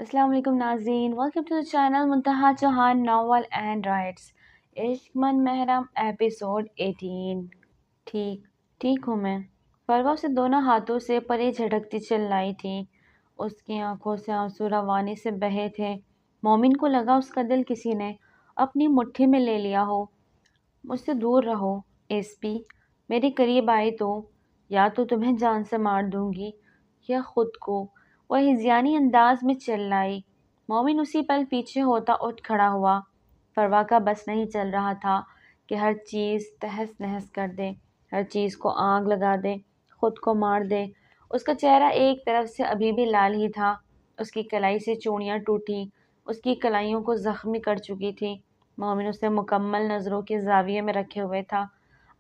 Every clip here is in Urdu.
السلام علیکم ناظرین، welcome to the channel Muntaha Chauhan novel and writes. Ishq Man Muharram episode 18۔ ٹھیک ٹھیک ہوں میں، فروا سے دونوں ہاتھوں سے پرے جھٹکتی چل لائی تھی۔ اس کی آنکھوں سے آنسو روانی سے بہے تھے۔ مومن کو لگا اس کا دل کسی نے اپنی مٹھی میں لے لیا ہو۔ مجھ سے دور رہو ایس پی، میرے قریب آئی تو یا تو تمہیں جان سے مار دوں گی یا خود کو۔ وہ ہذیانی انداز میں چل آئی۔ مومن اسی پل پیچھے ہوتا اٹھ کھڑا ہوا۔ فروا کا بس نہیں چل رہا تھا کہ ہر چیز تہس نہس کر دے، ہر چیز کو آگ لگا دے، خود کو مار دے۔ اس کا چہرہ ایک طرف سے ابھی بھی لال ہی تھا، اس کی کلائی سے چوڑیاں ٹوٹی، اس کی کلائیوں کو زخمی کر چکی تھی۔ مومن اسے مکمل نظروں کے زاویے میں رکھے ہوئے تھا۔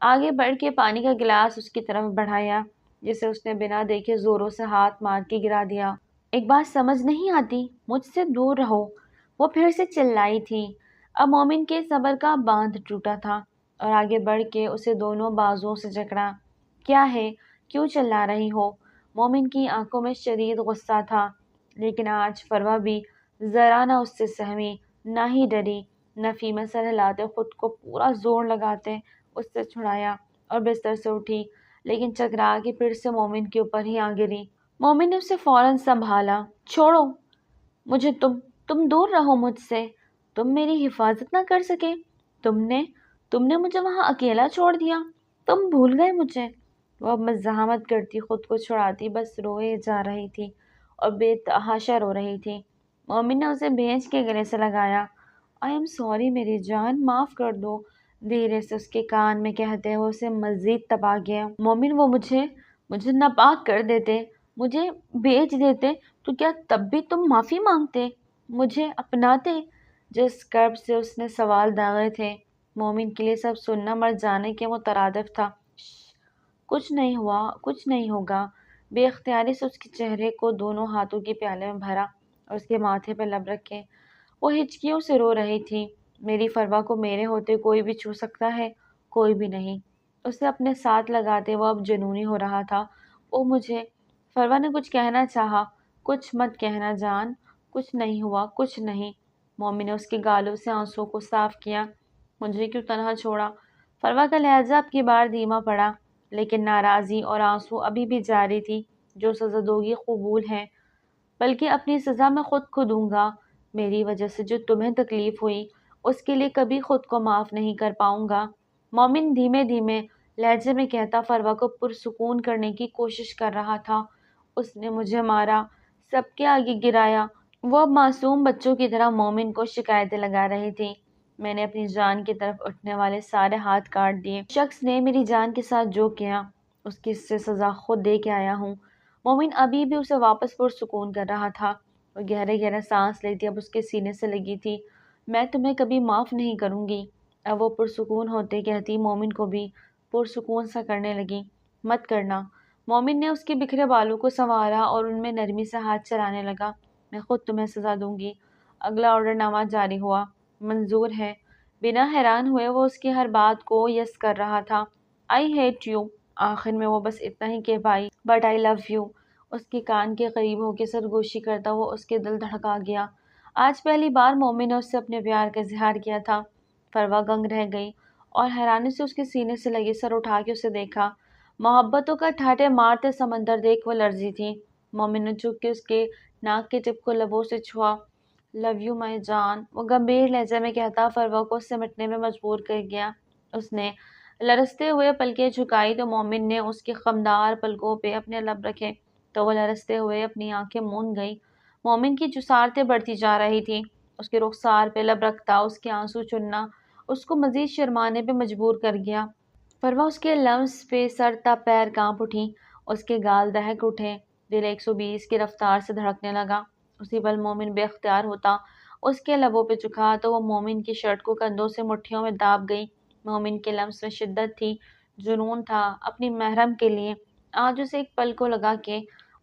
آگے بڑھ کے پانی کا گلاس اس کی طرف بڑھایا، جسے اس نے بنا دیکھے زوروں سے ہاتھ مار کے گرا دیا۔ ایک بات سمجھ نہیں آتی، مجھ سے دور رہو، وہ پھر سے چلائی تھی۔ اب مومن کے صبر کا باندھ ٹوٹا تھا اور آگے بڑھ کے اسے دونوں بازوؤں سے جکڑا۔ کیا ہے، کیوں چلا رہی ہو؟ مومن کی آنکھوں میں شدید غصہ تھا، لیکن آج فروا بھی ذرا نہ اس سے سہمی، نہ ہی ڈری۔ نفی میں سر ہلاتے خود کو پورا زور لگاتے اس سے چھڑایا اور بستر سے اٹھی، لیکن چکرا کے پھر سے مومن کے اوپر ہی آ گری۔ مومن نے اسے فوراً سنبھالا۔ چھوڑو مجھے، تم دور رہو مجھ سے، تم میری حفاظت نہ کر سکے، تم نے مجھے وہاں اکیلا چھوڑ دیا، تم بھول گئے مجھے۔ وہ اب مزاحمت کرتی، خود کو چھڑاتی، بس روئے جا رہی تھی اور بے تحاشا رو رہی تھی۔ مومن نے اسے بھیج کے گلے سے لگایا۔ آئی ایم سوری میری جان، معاف کر دو، دھیرے سے اس کے کان میں کہتے ہوئے اسے مزید تپا گیا۔ مومن، وہ مجھے ناپاک کر دیتے، مجھے بھیج دیتے تو کیا تب بھی تم معافی مانگتے، مجھے اپناتے؟ جس کرب سے اس نے سوال داغے تھے، مومن کے لیے سب سننا مر جانے کے مترادف تھا۔ کچھ نہیں ہوا، کچھ نہیں ہوگا۔ بے اختیاری سے اس کے چہرے کو دونوں ہاتھوں کے پیالے میں بھرا اور اس کے ماتھے پہ لب رکھے۔ وہ ہچکیوں سے رو رہی تھی۔ میری فروا کو میرے ہوتے کوئی بھی چھو سکتا ہے، کوئی بھی نہیں۔ اسے اپنے ساتھ لگاتے وہ اب جنونی ہو رہا تھا۔ او مجھے، فروا نے کچھ کہنا چاہا۔ کچھ مت کہنا جان، کچھ نہیں ہوا، کچھ نہیں۔ مومن نے اس کے گالوں سے آنسوں کو صاف کیا۔ مجھے کیوں تنہا چھوڑا؟ فروا کا لہجہ اب کی بار دھیما پڑا، لیکن ناراضی اور آنسو ابھی بھی جاری تھی۔ جو سزا دوگی قبول ہے، بلکہ اپنی سزا میں خود کو دوں گا۔ میری وجہ سے جو تمہیں تکلیف ہوئی، اس کے لیے کبھی خود کو معاف نہیں کر پاؤں گا۔ مومن دھیمے دھیمے لہجے میں کہتا فروا کو پرسکون کرنے کی کوشش کر رہا تھا۔ اس نے مجھے مارا، سب کے آگے گرایا۔ وہ اب معصوم بچوں کی طرح مومن کو شکایتیں لگا رہی تھی۔ میں نے اپنی جان کی طرف اٹھنے والے سارے ہاتھ کاٹ دیے۔ شخص نے میری جان کے ساتھ جو کیا، اس کی سے سزا خود دے کے آیا ہوں۔ مومن ابھی بھی اسے واپس پرسکون کر رہا تھا۔ وہ گہرے گہرے سانس لیتی اب اس کے سینے سے لگی تھی۔ میں تمہیں کبھی معاف نہیں کروں گی۔ اب وہ پرسکون ہوتے کہتی مومن کو بھی پرسکون سا کرنے لگی۔ مت کرنا۔ مومن نے اس کے بکھرے بالوں کو سنوارا اور ان میں نرمی سے ہاتھ چلانے لگا۔ میں خود تمہیں سزا دوں گی۔ اگلا آرڈر نامہ جاری ہوا۔ منظور ہے۔ بنا حیران ہوئے وہ اس کی ہر بات کو یس کر رہا تھا۔ I hate you. آخر میں وہ بس اتنا ہی کہہ پائی، بٹ آئی لو یو۔ اس کے کان کے قریب ہو کے سرگوشی کرتا وہ اس کے دل دھڑکا گیا۔ آج پہلی بار مومن نے اس سے اپنے پیار کا اظہار کیا تھا۔ فروا گنگ رہ گئی اور حیرانی سے اس کے سینے سے لگے سر اٹھا کے اسے دیکھا۔ محبتوں کا ٹھاٹھے مارتے سمندر دیکھ وہ لرزی تھی۔ مومن نے جھک کے اس کے ناک کے ٹپ کو لبوں سے چھوا۔ لو یو مائی جان، وہ گمبھیر لہجے میں کہتا فروا کو اس سے مٹنے میں مجبور کر گیا۔ اس نے لرزتے ہوئے پلکیں جھکائی تو مومن نے اس کے خمدار پلکوں پہ اپنے لب رکھے تو وہ لرزتے ہوئے اپنی آنکھیں موند گئی۔ مومن کی جسارتیں بڑھتی جا رہی تھی۔ اس کے رخسار پہ لب رکھتا اس کے آنسو چننا اس کو مزید شرمانے پہ مجبور کر گیا۔ فروا اس کے لمس پہ سر تا پیر کانپ اٹھی، اس کے گال دہک اٹھے، دل 120 کی رفتار سے دھڑکنے لگا۔ اسی پل مومن بے اختیار ہوتا اس کے لبوں پہ چکھا تو وہ مومن کی شرٹ کو کندھوں سے مٹھیوں میں داب گئی۔ مومن کے لمس میں شدت تھی، جنون تھا اپنی محرم کے لیے۔ آج اسے ایک پل کو لگا کہ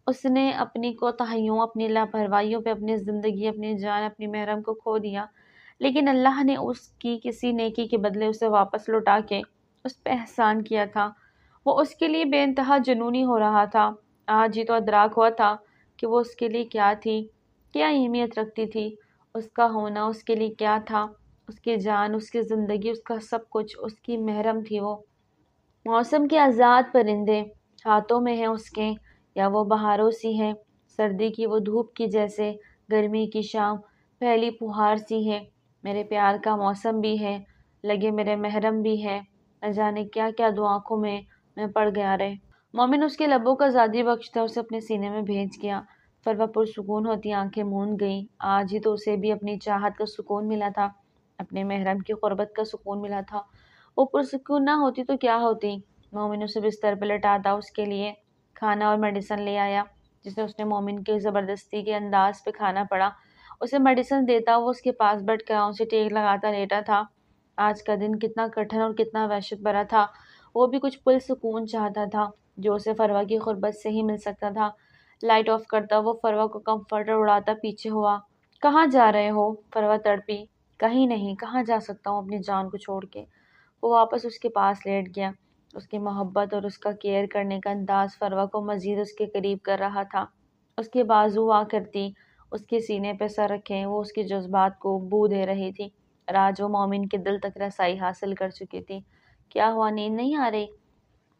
اس نے اپنی کوتاہیوں، اپنی لاپرواہیوں پہ اپنی زندگی، اپنی جان، اپنی محرم کو کھو دیا، لیکن اللہ نے اس کی کسی نیکی کے بدلے اسے واپس لوٹا کے اس پہ احسان کیا تھا۔ وہ اس کے لیے بے انتہا جنونی ہو رہا تھا۔ آج ہی تو ادراک ہوا تھا کہ وہ اس کے لیے کیا تھی۔ کیا اہمیت رکھتی تھی؟ اس کا ہونا اس کے لیے کیا تھا؟ اس کی جان، اس کی زندگی، اس کا سب کچھ، اس کی محرم تھی وہ۔ موسم کے آزاد پرندے ہاتھوں میں ہیں اس کے، یا وہ بہاروں سی ہے، سردی کی وہ دھوپ کی جیسے، گرمی کی شام پہلی پہاڑ سی ہے۔ میرے پیار کا موسم بھی ہے، لگے میرے محرم بھی ہے، نہ جانے کیا کیا دعاؤں میں پڑ گیا رے۔ مومن اس کے لبوں کا زادی بخشتا اسے اپنے سینے میں بھیج گیا۔ فروا پرسکون ہوتی آنکھیں موند گئی۔ آج ہی تو اسے بھی اپنی چاہت کا سکون ملا تھا، اپنے محرم کی قربت کا سکون ملا تھا۔ وہ پرسکون نہ ہوتی تو کیا ہوتی؟ مومن اسے بستر پہ لٹاتا، اس کے لیے کھانا اور میڈیسن لے آیا، جسے اس نے مومن کے زبردستی کے انداز پہ کھانا پڑا۔ اسے میڈیسن دیتا وہ اس کے پاس بیٹھ کر اسے ٹیک لگاتا لیٹا تھا۔ آج کا دن کتنا کٹھن اور کتنا وحشت بھرا تھا۔ وہ بھی کچھ پرسکون چاہتا تھا جو اسے فروا کی قربت سے ہی مل سکتا تھا۔ لائٹ آف کرتا وہ فروا کو کمفرٹر اڑاتا پیچھے ہوا۔ کہاں جا رہے ہو؟ فروا تڑپی۔ کہیں نہیں، کہاں جا سکتا ہوں اپنی جان کو چھوڑ کے؟ وہ واپس اس کے پاس لیٹ گیا۔ اس کی محبت اور اس کا کیئر کرنے کا انداز فروا کو مزید اس کے قریب کر رہا تھا۔ اس کے بازو آ کرتی، اس کے سینے پہ سر رکھے وہ اس کے جذبات کو بو دے رہی تھی۔ راج وہ مومن کے دل تک رسائی حاصل کر چکی تھی۔ کیا ہوا، نیند نہیں آ رہی؟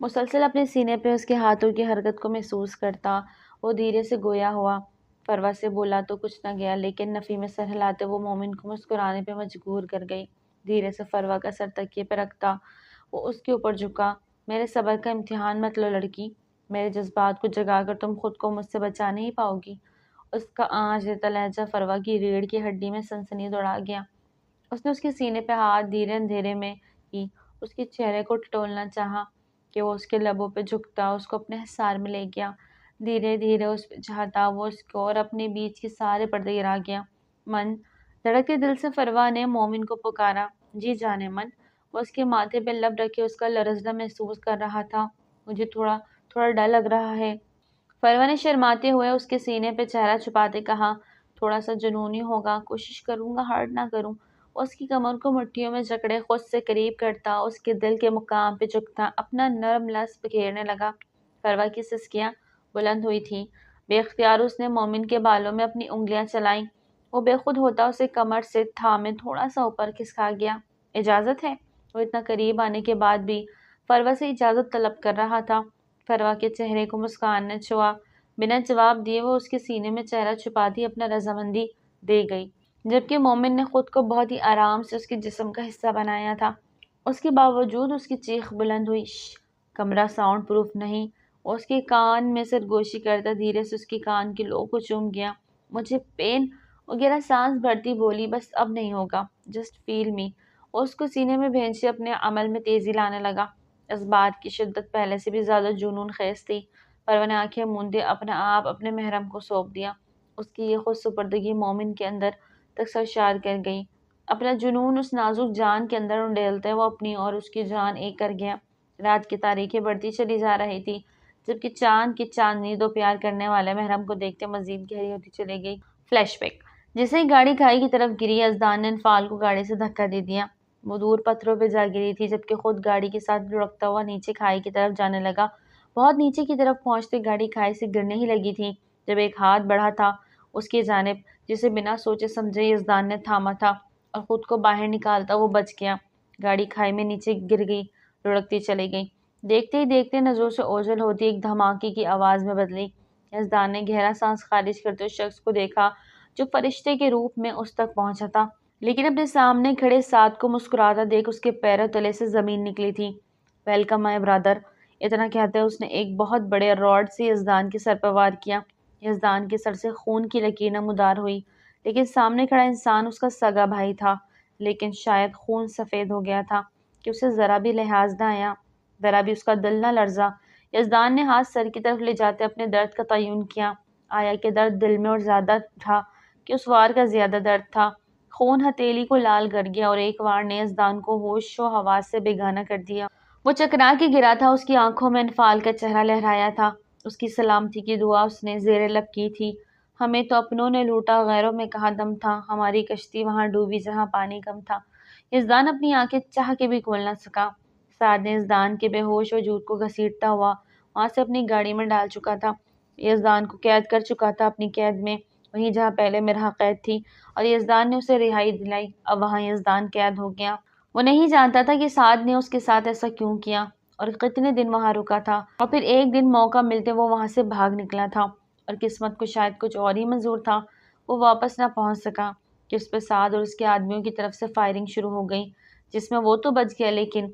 مسلسل اپنے سینے پہ اس کے ہاتھوں کی حرکت کو محسوس کرتا وہ دھیرے سے گویا ہوا۔ فروا سے بولا تو کچھ نہ گیا، لیکن نفی میں سر ہلاتے وہ مومن کو مسکرانے پہ مجبور کر گئی۔ دھیرے سے فروا کا سر تکیے پہ رکھتا وہ اس کے اوپر جھکا۔ میرے صبر کا امتحان مت لو لڑکی، میرے جذبات کو جگا کر تم خود کو مجھ سے بچا نہیں پاؤ گی۔ اس کا آنچ دیتا لہجہ فروا کی ریڑھ کی ہڈی میں سنسنی دوڑا گیا۔ اس نے اس کے سینے پہ ہاتھ دھیرے اندھیرے میں ہی اس کے چہرے کو ٹٹولنا چاہا کہ وہ اس کے لبوں پہ جھکتا اس کو اپنے حصار میں لے گیا۔ دھیرے دھیرے اس پہ چاہتا وہ اس کو اور اپنے بیچ کے سارے پردے گرا گیا۔ من، دھڑکتے دل سے فروا نے مومن کو پکارا۔ جی جانے من۔ وہ اس کے ماتھے پہ لب رکھے اس کا لرزنا محسوس کر رہا تھا۔ مجھے تھوڑا ڈر لگ رہا ہے۔ فروا نے شرماتے ہوئے اس کے سینے پہ چہرہ چھپاتے کہا۔ تھوڑا سا جنونی ہوگا، کوشش کروں گا ہرٹ نہ کروں۔ اس کی کمر کو مٹھیوں میں جکڑے خود سے قریب کرتا اس کے دل کے مقام پہ جھکتا اپنا نرم لمس بکھیرنے لگا۔ فروا کی سسکیاں بلند ہوئی تھیں۔ بے اختیار اس نے مومن کے بالوں میں اپنی انگلیاں چلائیں۔ وہ بے خود ہوتا اسے کمر سے تھامے تھوڑا سا اوپر کھسکا گیا۔ اجازت ہے؟ وہ اتنا قریب آنے کے بعد بھی فروا سے اجازت طلب کر رہا تھا۔ فروا کے چہرے کو مسکان نے چھوا۔ بنا جواب دیے وہ اس کے سینے میں چہرہ چھپاتی اپنا رضامندی دے گئی، جبکہ مومن نے خود کو بہت ہی آرام سے اس کے جسم کا حصہ بنایا تھا۔ اس کے باوجود اس کی چیخ بلند ہوئی، شش! کمرہ ساؤنڈ پروف نہیں۔ وہ اس کے کان میں سرگوشی کرتا دھیرے سے اس کے کان کی لو کو چوم گیا۔ مجھے پین وغیرہ سانس بھرتی بولی، بس اب نہیں ہوگا، جسٹ فیل می۔ وہ اس کو سینے میں بھینچے اپنے عمل میں تیزی لانے لگا۔ اس بات کی شدت پہلے سے بھی زیادہ جنون خیز تھی۔ فروا نے آنکھیں موندے اپنا آپ اپنے محرم کو سونپ دیا۔ اس کی یہ خود سپردگی مومن کے اندر تک سرشار کر گئی۔ اپنا جنون اس نازک جان کے اندر انڈیلتے وہ اپنی اور اس کی جان ایک کر گیا۔ رات کی تاریخیں بڑھتی چلی جا رہی تھی، جبکہ چاند کی چاندنی دو پیار کرنے والے محرم کو دیکھتے مزید گہری ہوتی چلی گئی۔ Flashback. جیسے ہی گاڑی کھائی کی طرف گری، یزدان نے انفال کو گاڑی سے دھکا دے دیا۔ وہ دور پتھروں پہ جا گری تھی، جبکہ خود گاڑی کے ساتھ لڑکتا ہوا نیچے کھائی کی طرف جانے لگا۔ بہت نیچے کی طرف پہنچتے گاڑی کھائی سے گرنے ہی لگی تھی جب ایک ہاتھ بڑھا تھا اس کی جانب، جسے بنا سوچے سمجھے یزدان نے تھاما تھا اور خود کو باہر نکالتا وہ بچ گیا۔ گاڑی کھائی میں نیچے گر گئی، لڑکتی چلی گئی۔ دیکھتے ہی دیکھتے نظروں سے اوجھل ہوتی ایک دھماکے کی آواز میں بدلی۔ یزدان نے گہرا سانس خارج کرتے اس شخص کو دیکھا جو فرشتے کے روپ میں اس تک پہنچا تھا، لیکن اپنے سامنے کھڑے ساتھ کو مسکراتا دیکھ اس کے پیروں تلے سے زمین نکلی تھی۔ ویلکم مائی برادر۔ اتنا کہتے اس نے ایک بہت بڑے راڈ سے یزدان کے سر پر وار کیا۔ یزدان کے سر سے خون کی لکیر نمودار ہوئی، لیکن سامنے کھڑا انسان اس کا سگا بھائی تھا، لیکن شاید خون سفید ہو گیا تھا کہ اسے ذرا بھی لحاظ نہ آیا، ذرا بھی اس کا دل نہ لرزا۔ یزدان نے ہاتھ سر کی طرف لے جاتے اپنے درد کا تعین کیا۔ آیا کہ درد دل میں اور زیادہ تھا کہ اس وار کا زیادہ درد تھا۔ خون ہتھیلی کو لال کر گیا اور ایک وار نے یزدان کو ہوش و حواس سے بیگانہ کر دیا۔ وہ چکرا کے گرا تھا، اس کی آنکھوں میں انفال کا چہرہ لہرایا تھا۔ اس کی سلامتی کی دعا اس نے زیر لب کی تھی۔ ہمیں تو اپنوں نے لوٹا، غیروں میں کہاں دم تھا، ہماری کشتی وہاں ڈوبی جہاں پانی کم تھا۔ یزدان اپنی آنکھیں چاہ کے بھی کھول نہ سکا۔ سعد نے یزدان کے بے ہوش وجود کو گھسیٹتا ہوا وہاں سے اپنی گاڑی میں ڈال چکا تھا، یزدان کو قید کر چکا تھا اپنی قید میں، وہیں جہاں پہلے مرحا قید تھی اور یزدان نے اسے رہائی دلائی، اب وہاں یزدان قید ہو گیا۔ وہ نہیں جانتا تھا کہ سعد نے اس کے ساتھ ایسا کیوں کیا اور کتنے دن وہاں رکا تھا، اور پھر ایک دن موقع ملتے وہ وہاں سے بھاگ نکلا تھا، اور قسمت کو شاید کچھ اور ہی منظور تھا، وہ واپس نہ پہنچ سکا کہ اس پہ سعد اور اس کے آدمیوں کی طرف سے فائرنگ شروع ہو گئی، جس میں وہ تو بچ گیا لیکن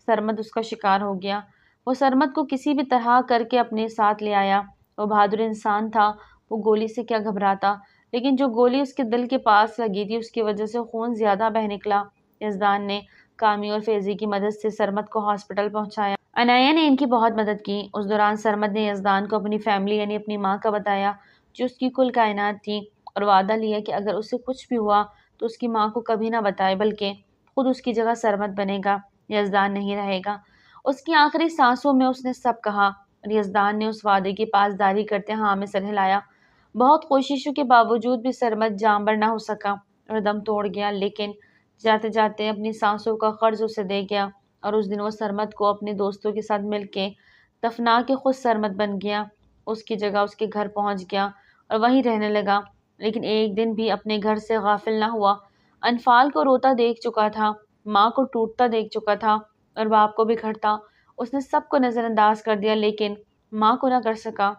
سرمد اس کا شکار ہو گیا۔ وہ سرمد کو کسی بھی طرح کر کے اپنے ساتھ لے آیا۔ وہ بہادر انسان تھا، وہ گولی سے کیا گھبراتا، لیکن جو گولی اس کے دل کے پاس لگی تھی اس کی وجہ سے خون زیادہ بہہ نکلا۔ یزدان نے کامی اور فیضی کی مدد سے سرمد کو ہاسپٹل پہنچایا۔ عنایہ نے ان کی بہت مدد کی۔ اس دوران سرمد نے یزدان کو اپنی فیملی یعنی اپنی ماں کا بتایا جو اس کی کل کائنات تھی، اور وعدہ لیا کہ اگر اسے کچھ بھی ہوا تو اس کی ماں کو کبھی نہ بتائے بلکہ خود اس کی جگہ سرمد بنے گا، یزدان نہیں رہے گا۔ اس کی آخری سانسوں میں اس نے سب کہا، اور یزدان نے اس وعدے کی پاسداری کرتے ہاں میں سر ہلایا۔ بہت کوششوں کے باوجود بھی سرمد جانبر نہ ہو سکا اور دم توڑ گیا، لیکن جاتے جاتے اپنی سانسوں کا قرض اسے دے گیا، اور اس دن وہ سرمد کو اپنے دوستوں کے ساتھ مل کے دفنا کے خود سرمد بن گیا، اس کی جگہ اس کے گھر پہنچ گیا اور وہیں رہنے لگا، لیکن ایک دن بھی اپنے گھر سے غافل نہ ہوا۔ انفال کو روتا دیکھ چکا تھا، ماں کو ٹوٹتا دیکھ چکا تھا اور باپ کو بکھرتا۔ اس نے سب کو نظر انداز کر دیا لیکن ماں کو نہ کر سکا،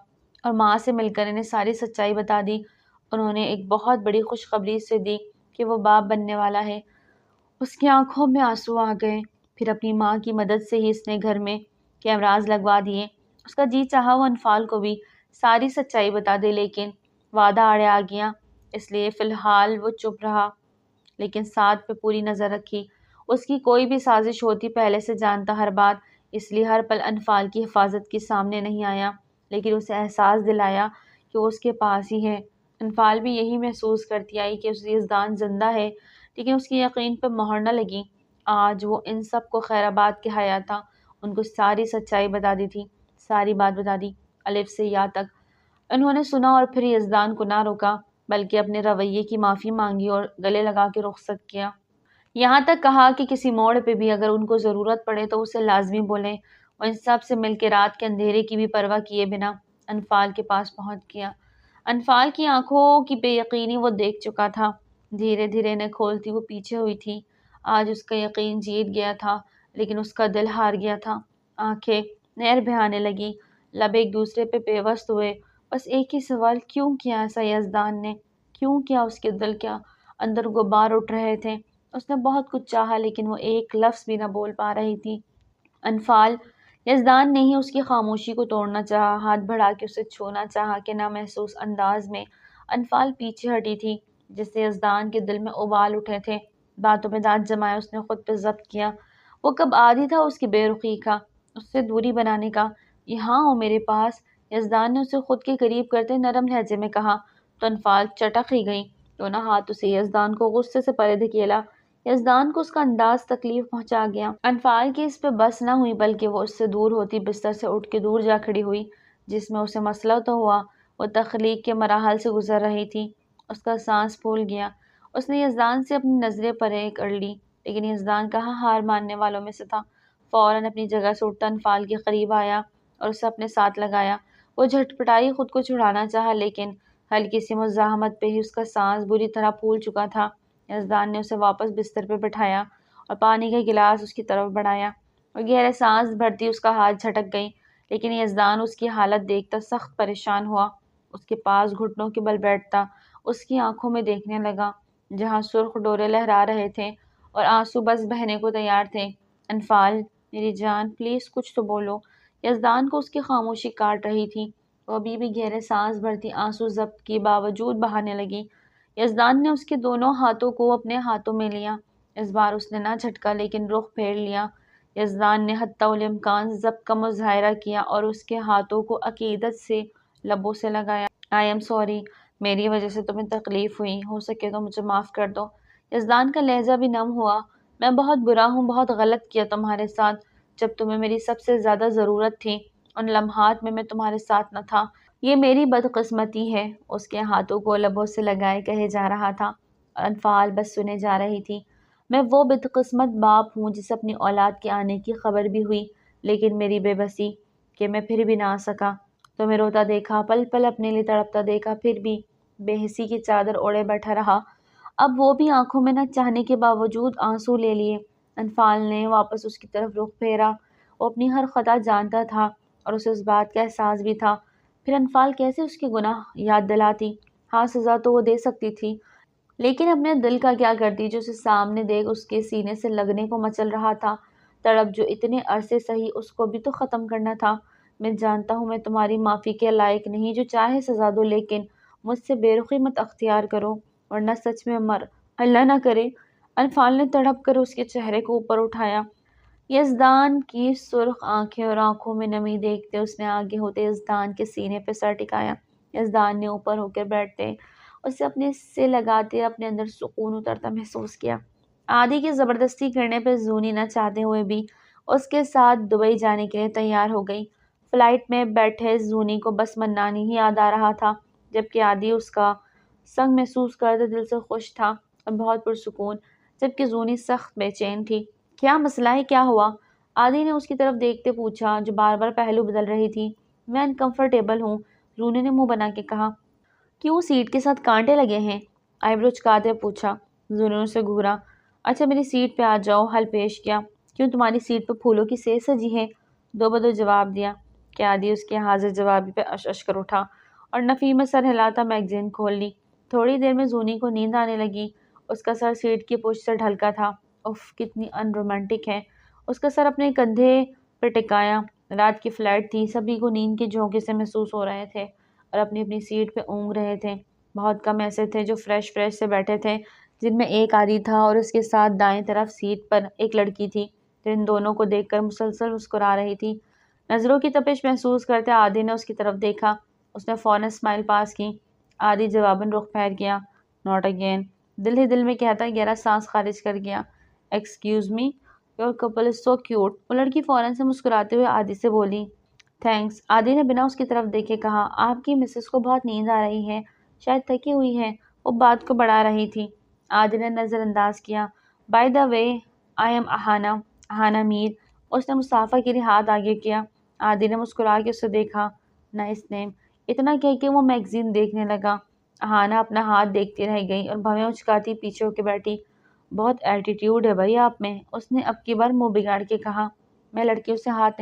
اور ماں سے مل کر انہیں ساری سچائی بتا دی۔ انہوں نے ایک بہت بڑی خوشخبری سے دی کہ وہ باپ بننے والا ہے۔ اس کی آنکھوں میں آنسو آ گئے۔ پھر اپنی ماں کی مدد سے ہی اس نے گھر میں کیمراز لگوا دیے۔ اس کا جی چاہا وہ انفال کو بھی ساری سچائی بتا دے لیکن وعدہ آڑے آ گیا، اس لیے فی الحال وہ چپ رہا، لیکن سعد پہ پوری نظر رکھی۔ اس کی کوئی بھی سازش ہوتی پہلے سے جانتا ہر بات، اس لیے ہر پل انفال کی حفاظت کے سامنے نہیں آیا، لیکن اسے احساس دلایا کہ وہ اس کے پاس ہی ہے۔ انفال بھی یہی محسوس کرتی آئی کہ یزدان زندہ ہے، لیکن اس کی یقین پہ مہر نہ لگی۔ آج وہ ان سب کو خیر آباد کے حیا تھا، ان کو ساری سچائی بتا دی تھی، ساری بات بتا دی، الف سے یا تک۔ انہوں نے سنا اور پھر یزدان کو نہ روکا بلکہ اپنے رویے کی معافی مانگی اور گلے لگا کے رخصت کیا۔ یہاں تک کہا کہ کسی موڑ پہ بھی اگر ان کو ضرورت پڑے تو اسے لازمی بولیں۔ وہ ان سب سے مل کے رات کے اندھیرے کی بھی پرواہ کیے بنا انفال کے پاس پہنچ گیا۔ انفال کی آنکھوں کی بے یقینی وہ دیکھ چکا تھا، دھیرے دھیرے انہیں کھولتی وہ پیچھے ہوئی تھی۔ آج اس کا یقین جیت گیا تھا لیکن اس کا دل ہار گیا تھا۔ آنکھیں نہر بہانے لگی، لب ایک دوسرے پہ پیوست ہوئے، بس ایک ہی سوال، کیوں کیا ایسا یزدان نے؟ کیوں کیا؟ اس کے دل کے اندر غبار اٹھ رہے تھے۔ اس نے بہت کچھ چاہا لیکن وہ ایک لفظ بھی نہ بول پا رہی تھی۔ انفال، یزدان نے ہی اس کی خاموشی کو توڑنا چاہا، ہاتھ بڑھا کے اسے چھونا چاہا کہ نہ محسوس انداز میں انفال پیچھے ہٹی تھی، جس سے یزدان کے دل میں ابال اٹھے تھے۔ باتوں میں دانت جمائے اس نے خود پہ ضبط کیا۔ وہ کب عادی تھا اس کی بے رخی کا، اس سے دوری بنانے کا۔ یہاں ہو میرے پاس، یزدان نے اسے خود کے قریب کرتے نرم لہجے میں کہا، تو انفال چٹک ہی گئی، دونوں ہاتھوں سے یزدان کو غصے سے پرے دھکیلا۔ یزدان کو اس کا انداز تکلیف پہنچا گیا۔ انفال کی اس پہ بس نہ ہوئی بلکہ وہ اس سے دور ہوتی بستر سے اٹھ کے دور جا کھڑی ہوئی، جس میں اسے مسئلہ تو ہوا، وہ تخلیق کے مراحل سے گزر رہی تھی۔ اس کا سانس پھول گیا۔ اس نے یزدان سے اپنی نظریں پرے کر لی لیکن یزدان کہاں ہار ماننے والوں میں سے تھا۔ فوراً اپنی جگہ سے اٹھتا انفال کے قریب آیا اور اسے اپنے ساتھ لگایا۔ وہ جھٹپٹائی، خود کو چھڑانا چاہا لیکن ہلکی سی مزاحمت پہ ہی اس کا سانس بری طرح پھول چکا تھا۔ یزدان نے اسے واپس بستر پہ بٹھایا اور پانی کا گلاس اس کی طرف بڑھایا، اور گہرے سانس بھرتی اس کا ہاتھ جھٹک گئی، لیکن یزدان اس کی حالت دیکھتا سخت پریشان ہوا۔ اس کے پاس گھٹنوں کے بل بیٹھتا، اس کی آنکھوں میں دیکھنے لگا جہاں سرخ ڈورے لہرا رہے تھے اور آنسو بس بہنے کو تیار تھے۔ انفال، میری جان، پلیز کچھ تو بولو۔ یزدان کو اس کی خاموشی کاٹ رہی تھی۔ وہ ابھی بھی گہرے سانس بھرتی آنسو ضبط کیے باوجود بہانے لگی۔ یزدان نے اس کے دونوں ہاتھوں کو اپنے ہاتھوں میں لیا۔ اس بار اس نے نہ جھٹکا لیکن رخ پھیر لیا۔ یزدان نے حتی الامکان ضبط کا مظاہرہ کیا اور اس کے ہاتھوں کو عقیدت سے لبوں سے لگایا۔ آئی ایم سوری، میری وجہ سے تمہیں تکلیف ہوئی، ہو سکے تو مجھے معاف کر دو۔ یزدان کا لہجہ بھی نم ہوا۔ میں بہت برا ہوں، بہت غلط کیا تمہارے ساتھ۔ جب تمہیں میری سب سے زیادہ ضرورت تھی ان لمحات میں تمہارے ساتھ نہ تھا، یہ میری بدقسمتی ہے۔ اس کے ہاتھوں کو لبوں سے لگائے کہے جا رہا تھا اور انفال بس سنے جا رہی تھی۔ میں وہ بدقسمت باپ ہوں جسے اپنی اولاد کے آنے کی خبر بھی ہوئی لیکن میری بے بسی کہ میں پھر بھی نہ آ سکا۔ تمہیں روتا دیکھا، پل پل اپنے لیے تڑپتا دیکھا، پھر بھی بے حسی کی چادر اوڑے بیٹھا رہا۔ اب وہ بھی آنکھوں میں نہ چاہنے کے باوجود آنسو لے لیے۔ انفال نے واپس اس کی طرف رخ پھیرا۔ وہ اپنی ہر خطا جانتا تھا اور اسے اس بات کا احساس بھی تھا۔ پھر انفال کیسے اس کے گناہ یاد دلاتی؟ ہاں، سزا تو وہ دے سکتی تھی، لیکن اپنے دل کا کیا کرتی جو اسے سامنے دیکھ اس کے سینے سے لگنے کو مچل رہا تھا؟ تڑپ جو اتنے عرصے سہی اس کو بھی تو ختم کرنا تھا۔ میں جانتا ہوں میں تمہاری معافی کے لائق نہیں، جو چاہے سزا دو، لیکن مجھ سے بے رخی مت اختیار کرو، ورنہ سچ میں مر اللہ نہ کرے۔ انفال نے تڑپ کر اس کے چہرے کو اوپر اٹھایا۔ یزدان کی سرخ آنکھیں اور آنکھوں میں نمی دیکھتے اس نے آگے ہوتے یزدان کے سینے پہ سر ٹکایا۔ یزدان نے اوپر ہو کر بیٹھتے اسے اپنے سے لگاتے اپنے اندر سکون اترتا محسوس کیا۔ عادی کی زبردستی کرنے پہ زونی نہ چاہتے ہوئے بھی اس کے ساتھ دبئی جانے کے لیے تیار ہو گئی۔ فلائٹ میں بیٹھے زونی کو بس منانی ہی یاد آ رہا تھا، جبکہ عادی اس کا سنگ محسوس کرتے دل سے خوش تھا اور بہت پرسکون، جبکہ زونی سخت بے چین تھی۔ کیا مسئلہ ہے، کیا ہوا؟ عادی نے اس کی طرف دیکھتے پوچھا، جو بار بار پہلو بدل رہی تھی۔ میں انکمفرٹیبل ہوں، زونی نے منہ بنا کے کہا۔ کیوں، سیٹ کے ساتھ کانٹے لگے ہیں؟ آئیبرو چکاتے پوچھا۔ زونی نے اسے گھورا۔ اچھا میری سیٹ پہ آ جاؤ، حل پیش کیا۔ کیوں، تمہاری سیٹ پہ پھولوں کی سیل سجی ہے؟ دو بدو جواب دیا کہ عادی اس کے حاضر جوابی پہ اش کر اٹھا اور نفی میں سر ہلاتا میگزین کھول لی۔ تھوڑی دیر میں زونی کو نیند آنے لگی۔ اس کا سر سیٹ کی پشت سے ڈھلکا تھا۔ اف، کتنی ان رومانٹک ہے۔ اس کا سر اپنے کندھے پہ ٹکایا۔ رات کی فلائٹ تھی، سبھی کو نیند کے جھونکے سے محسوس ہو رہے تھے اور اپنی اپنی سیٹ پہ اونگ رہے تھے۔ بہت کم ایسے تھے جو فریش سے بیٹھے تھے، جن میں ایک عادی تھا اور اس کے ساتھ دائیں طرف سیٹ پر ایک لڑکی تھی جو ان دونوں کو دیکھ کر مسلسل مسکرا رہی تھی۔ نظروں کی تپش محسوس کرتے عادی نے اس کی طرف دیکھا۔ اس نے فوراً اسمائل پاس کی۔ عادی جواباً رخ پھیر گیا۔ ناٹ اگین، دل ہی دل میں کہتا گہرا سانس خارج کر گیا۔ Excuse me, your Kapil is so cute. وہ لڑکی فوراً سے مسکراتے ہوئے عادی سے بولی۔ تھینکس، عادی نے بنا اس کی طرف دیکھے کہا۔ آپ کی مسز کو بہت نیند آ رہی ہے، شاید تھکی ہوئی ہے۔ وہ بات کو بڑھا رہی تھی۔ عادی نے نظر انداز کیا۔ By the way, I am اہانا میر۔ اس نے مصافحہ کے لیے ہاتھ آگے کیا۔ عادی نے مسکرا کے اسے دیکھا۔ نائس نیم۔ اتنا کہہ کے وہ میگزین دیکھنے لگا۔ اہانا اپنا ہاتھ دیکھتی رہ گئی اور بھویں اچکاتی پیچھے ہو کے بیٹھی۔ بہت ایٹیٹیوڈ ہے بھائی آپ میں، اس نے اب کی بار منہ بگاڑ کے کہا۔ میں لڑکیوں سے ہاتھ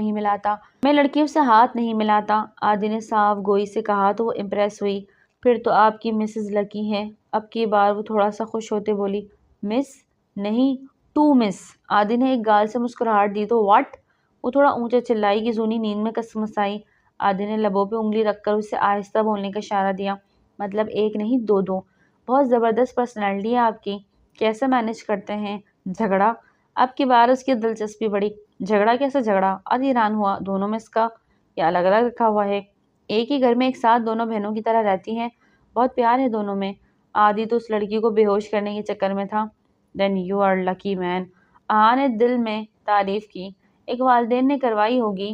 نہیں ملاتا، عادی نے صاف گوئی سے کہا تو وہ امپریس ہوئی۔ پھر تو آپ کی مسز لکی ہے۔ اب کی بار وہ تھوڑا سا خوش ہوتے بولی۔ مس نہیں، ٹو مس۔ عادی نے ایک گال سے مسکراہٹ دی تو واٹ؟ وہ تھوڑا اونچا چلائی کہ زونی نیند میں کسمسائی۔ عادی نے لبوں پہ انگلی رکھ کر اسے آہستہ بولنے کا اشارہ دیا۔ مطلب ایک نہیں، دو۔ بہت زبردست پرسنالٹی ہے آپ کی، کیسے مینج کرتے ہیں؟ جھگڑا؟ اب کی بار اس کی دلچسپی بڑھی۔ جھگڑا؟ کیسے جھگڑا؟ عادی حیران ہوا۔ دونوں میں اس کا یا الگ الگ رکھا ہوا ہے؟ ایک ہی گھر میں ایک ساتھ دونوں بہنوں کی طرح رہتی ہیں، بہت پیار ہے دونوں میں۔ عادی تو اس لڑکی کو بے ہوش کرنے کے چکر میں تھا۔ دین یو آر لکی مین، آہا نے دل میں تعریف کی۔ ایک والدین نے کروائی ہوگی،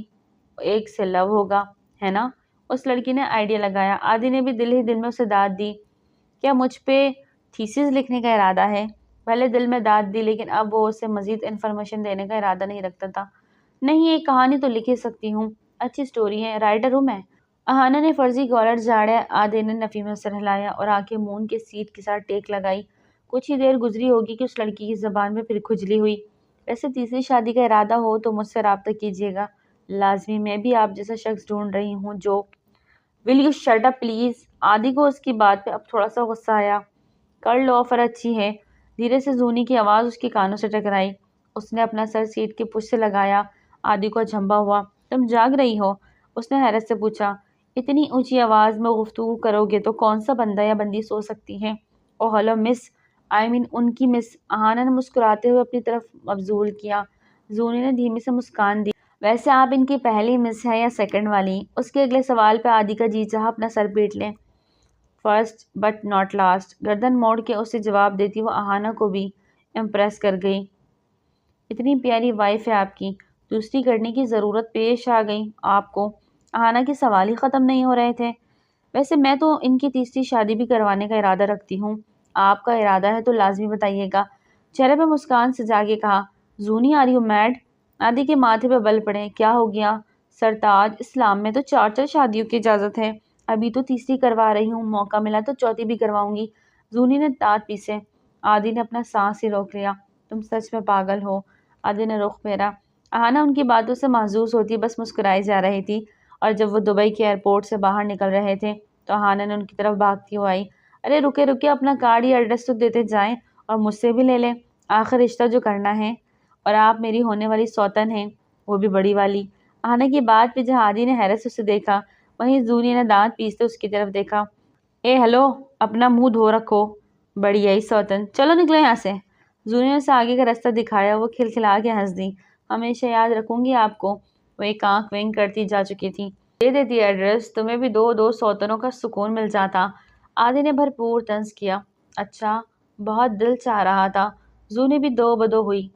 ایک سے لو ہوگا، ہے نا؟ اس لڑکی نے آئیڈیا لگایا۔ عادی نے بھی دل ہی دل میں اسے داد دی۔ کیا مجھ پہ تھیسس لکھنے کا ارادہ ہے؟ پہلے دل میں داد دی، لیکن اب وہ اسے مزید انفارمیشن دینے کا ارادہ نہیں رکھتا تھا۔ نہیں، ایک کہانی تو لکھ ہی سکتی ہوں، اچھی سٹوری ہے، رائٹر ہوں میں۔ اہانا نے فرضی کالر جھاڑا۔ عادی نے نفی میں سر ہلایا اور آنکھیں مون کے سیٹ کے ساتھ ٹیک لگائی۔ کچھ ہی دیر گزری ہوگی کہ اس لڑکی کی زبان میں پھر کھجلی ہوئی۔ ویسے تیسری شادی کا ارادہ ہو تو مجھ سے رابطہ کیجیے گا، لازمی۔ میں بھی آپ جیسا شخص ڈھونڈ رہی ہوں جو will you shut up please. عادی کو اس کی بات پہ اب تھوڑا سا غصہ آیا۔ کر لو، آفر اچھی ہے۔ دھیرے سے زونی کی آواز اس کے کانوں سے ٹکرائی۔ اس نے اپنا سر سیٹ کے پشت سے لگایا۔ عادی کو اچنبھا ہوا۔ تم جاگ رہی ہو؟ اس نے حیرت سے پوچھا۔ اتنی اونچی آواز میں گفتگو کرو گے تو کون سا بندہ یا بندی سو سکتی ہے؟ او ہیلو مس، آئی مین ان کی مس۔ اہانا نے مسکراتے ہوئے اپنی طرف مبذول کیا۔ زونی نے دھیمی سے مسکان دی۔ ویسے آپ ان کی پہلی مس ہے یا سیکنڈ والی؟ اس کے اگلے سوال پہ عادی کا جی چاہا اپنا سر پیٹ لے۔ فرسٹ بٹ ناٹ لاسٹ، گردن موڑ کے اسے جواب دیتی وہ اہانا کو بھی امپریس کر گئی۔ اتنی پیاری وائف ہے آپ کی، دوسری کرنے کی ضرورت پیش آ گئی آپ کو؟ اہانا کے سوال ہی ختم نہیں ہو رہے تھے۔ ویسے میں تو ان کی تیسری شادی بھی کروانے کا ارادہ رکھتی ہوں، آپ کا ارادہ ہے تو لازمی بتائیے گا۔ چہرے پہ مسکان سجا کے کہا۔ زونی آر یو میڈ؟ عادی کے ماتھے پہ بل پڑے۔ کیا ہو گیا؟ سرتاج، اسلام میں تو 4 شادیوں کی اجازت ہے۔ ابھی تو تیسری کروا رہی ہوں، موقع ملا تو چوتھی بھی کرواؤں گی، زونی نے دانت پیسے۔ عادی نے اپنا سانس ہی روک لیا۔ تم سچ میں پاگل ہو، عادی نے رخ پھیرا۔ اہانا ان کی باتوں سے محظوظ ہوتی بس مسکرائی جا رہی تھی، اور جب وہ دبئی کے ایئرپورٹ سے باہر نکل رہے تھے تو اہانا نے ان کی طرف بھاگتی ہوئی آئی۔ ارے رکے رکے، اپنا کارڈ یا ایڈریس تو دیتے جائیں اور مجھ سے بھی لے لیں، آخر رشتہ جو کرنا ہے، اور آپ میری ہونے والی سوتن ہیں، وہ بھی بڑی والی۔ اہانا کی بات پہ جہاں عادی نے حیرت سے اسے دیکھا، وہیں زونی نے دانت پیستے اس کی طرف دیکھا۔ اے ہیلو، اپنا منہ دھو رکھو، بڑی آئی سوتن، چلو نکلو یہاں سے۔ زونی نے اسے آگے کا راستہ دکھایا، وہ کھلکھلا کے ہنس دی۔ ہمیشہ یاد رکھوں گی آپ کو، وہ ایک آنکھ ونک کرتی جا چکی تھی۔ دے دیتی ایڈریس، تمہیں بھی دو دو سوتنوں کا سکون مل جاتا، عادی نے بھرپور طنز کیا۔ اچھا، بہت دل چاہ رہا تھا۔ زونی بھی دو بدو ہوئی۔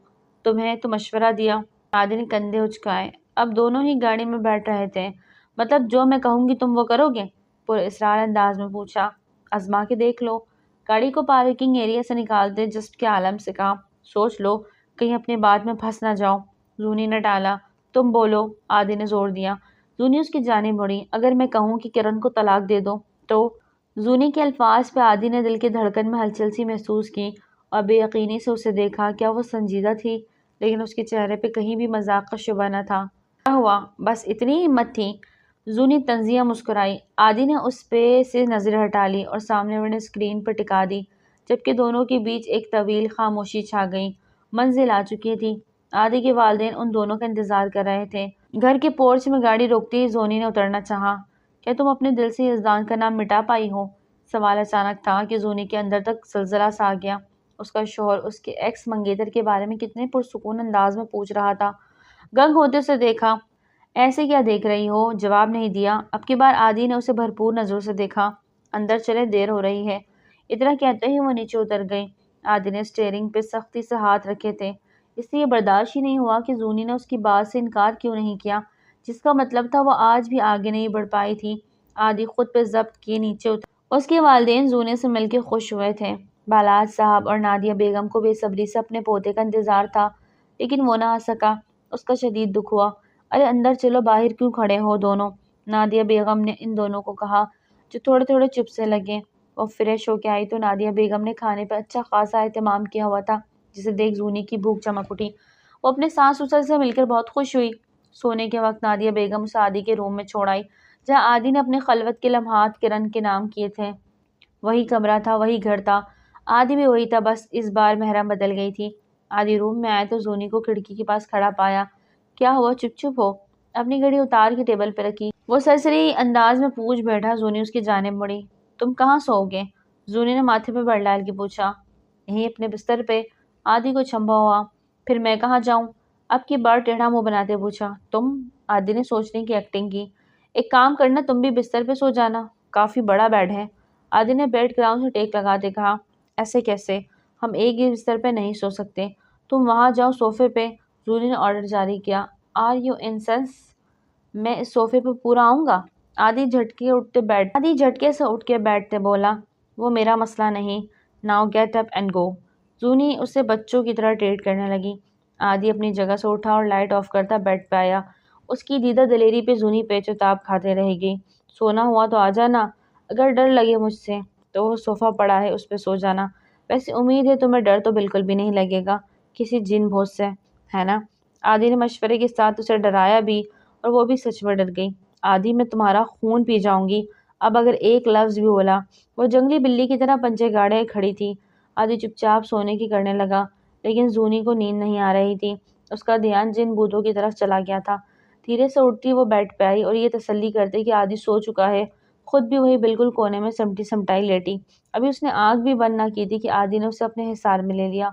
تمہیں تو مشورہ دیا، عادی نے کندھے اچکائے۔ اب دونوں ہی گاڑی میں بیٹھ رہے تھے۔ مطلب جو میں کہوں گی تم وہ کرو گے؟ پر اسرار انداز میں پوچھا۔ آزما کے دیکھ لو، گاڑی کو پارکنگ ایریا سے نکالتے جسٹ کے عالم سے کہا۔ سوچ لو، کہیں اپنی بات میں پھنس نہ جاؤ۔ زونی نے ٹالا۔ تم بولو، عادی نے زور دیا۔ زونی اس کی جانب بڑھی۔ اگر میں کہوں کہ کرن کو طلاق دے دو تو؟ زونی کے الفاظ پہ عادی نے دل کی دھڑکن میں ہلچل سی محسوس کی اور بے یقینی سے اسے دیکھا۔ کیا وہ سنجیدہ تھی؟ لیکن اس کے چہرے پہ کہیں بھی مذاق کا شبہ نہ تھا۔ کیا ہوا؟ بس اتنی ہمت تھی؟ زونی طنزیہ مسکرائی۔ عادی نے اس پہ سے نظر ہٹا لی اور سامنے بنے اسکرین پر ٹکا دی، جبکہ دونوں کے بیچ ایک طویل خاموشی چھا گئی۔ منزل آ چکی تھی۔ عادی کے والدین ان دونوں کا انتظار کر رہے تھے۔ گھر کے پورچ میں گاڑی روکتے ہی زونی نے اترنا چاہا۔ کیا تم اپنے دل سے یزدان کا نام مٹا پائی ہو؟ سوال اچانک تھا کہ زونی کے اندر تک زلزلہ سا آ گیا۔ اس کا شوہر اس کے ایکس منگیتر کے بارے میں کتنے پرسکون انداز میں پوچھ رہا تھا۔ گنگ ہوتے اسے دیکھا۔ ایسے کیا دیکھ رہی ہو؟ جواب نہیں دیا۔ اب کی بار عادی نے اسے بھرپور نظروں سے دیکھا۔ اندر چلے، دیر ہو رہی ہے۔ اتنا کہتے ہی وہ نیچے اتر گئی۔ عادی نے اسٹیئرنگ پہ سختی سے ہاتھ رکھے تھے۔ اس سے یہ برداشت ہی نہیں ہوا کہ زونی نے اس کی بات سے انکار کیوں نہیں کیا، جس کا مطلب تھا وہ آج بھی آگے نہیں بڑھ پائی تھی۔ عادی خود پہ ضبط کیے نیچے اتر۔ اس کے والدین زونی سے مل کے خوش ہوئے تھے۔ بالاج صاحب اور نادیہ بیگم کو بے صبری سے اپنے پوتے کا انتظار تھا، لیکن وہ نہ آ سکا۔ اس کا شدید دکھ ہوا۔ ارے اندر چلو، باہر کیوں کھڑے ہو دونوں؟ نادیہ بیگم نے ان دونوں کو کہا، جو تھوڑے تھوڑے چپ سے لگے۔ وہ فریش ہو کے آئی تو نادیہ بیگم نے کھانے پہ اچھا خاصا اہتمام کیا ہوا تھا، جسے دیکھ زونی کی بھوک چمک اٹھی۔ وہ اپنے ساس سسر سے مل کر بہت خوش ہوئی۔ سونے کے وقت نادیہ بیگم اسے عادی کے روم میں چھوڑ آئی، جہاں عادی نے اپنے خلوت کے لمحات کرن کے نام کیے تھے۔ وہی کمرہ تھا، وہی گھر تھا، عادی بھی وہی تھا، بس اس بار محرم بدل گئی تھی۔ عادی روم میں آئے تو زونی کو کھڑکی کے پاس کھڑا پایا۔ کیا ہوا، چپ چپ ہو؟ اپنی گھڑی اتار کے ٹیبل پہ رکھی وہ سرسری انداز میں پوچھ بیٹھا۔ زونی اس کی جانب بڑھی۔ تم کہاں سو گے؟ زونی نے ماتھے پہ بر ڈال کے پوچھا۔ یہیں اپنے بستر پہ۔ عادی کو چھمبا ہوا۔ پھر میں کہاں جاؤں؟ اب کی بار ٹیڑھا منہ بناتے پوچھا۔ تم؟ عادی نے سوچنے کی ایکٹنگ کی۔ ایک کام کرنا، تم بھی بستر پہ سو جانا، کافی بڑا بیڈ ہے۔ عادی نے بیڈ گراؤنڈ سے ٹیک لگاتے کہا۔ ایسے کیسے؟ ہم ایک ہی بستر پہ نہیں سو سکتے، تم وہاں جاؤ صوفے پہ۔ زونی نے آرڈر جاری کیا۔ Are you insane? میں اس صوفے پہ پورا آؤں گا؟ عادی جھٹکے سے اٹھ کے بیٹھتے بولا۔ وہ میرا مسئلہ نہیں، now get up and go. Zoni اسے بچوں کی طرح ٹریٹ کرنے لگی۔ عادی اپنی جگہ سے اٹھا اور لائٹ آف کرتا بیڈ پہ آیا۔ اس کی دیدہ دلیری پہ زونی پیچ و تاب کھاتے رہے گی۔ سونا ہوا تو آ جانا، اگر ڈر لگے مجھ سے تو وہ صوفہ پڑا ہے، اس پہ سو جانا۔ ویسے امید ہے تمہیں ڈر تو بالکل بھی نہیں لگے گا کسی جن بھوت سے، ہے نا؟ عادی نے مشورے کے ساتھ اسے ڈرایا بھی، اور وہ بھی سچ میں ڈر گئی۔ عادی، میں تمہارا خون پی جاؤں گی اب اگر ایک لفظ بھی بولا۔ وہ جنگلی بلی کی طرح پنجے گاڑے کھڑی تھی۔ عادی چپ چاپ سونے کی کرنے لگا، لیکن زونی کو نیند نہیں آ رہی تھی۔ اس کا دھیان جن بھوتوں کی طرف چلا گیا تھا۔ دھیرے سے اٹھتی وہ بیڈ پہ آئی اور یہ تسلی کرتے کہ عادی سو چکا ہے، خود بھی وہی بالکل کونے میں سمٹی سمٹائی لیٹی۔ ابھی اس نے آنکھ بھی بند نہ کی تھی کہ عادی نے اسے اپنے حصار میں لے لیا۔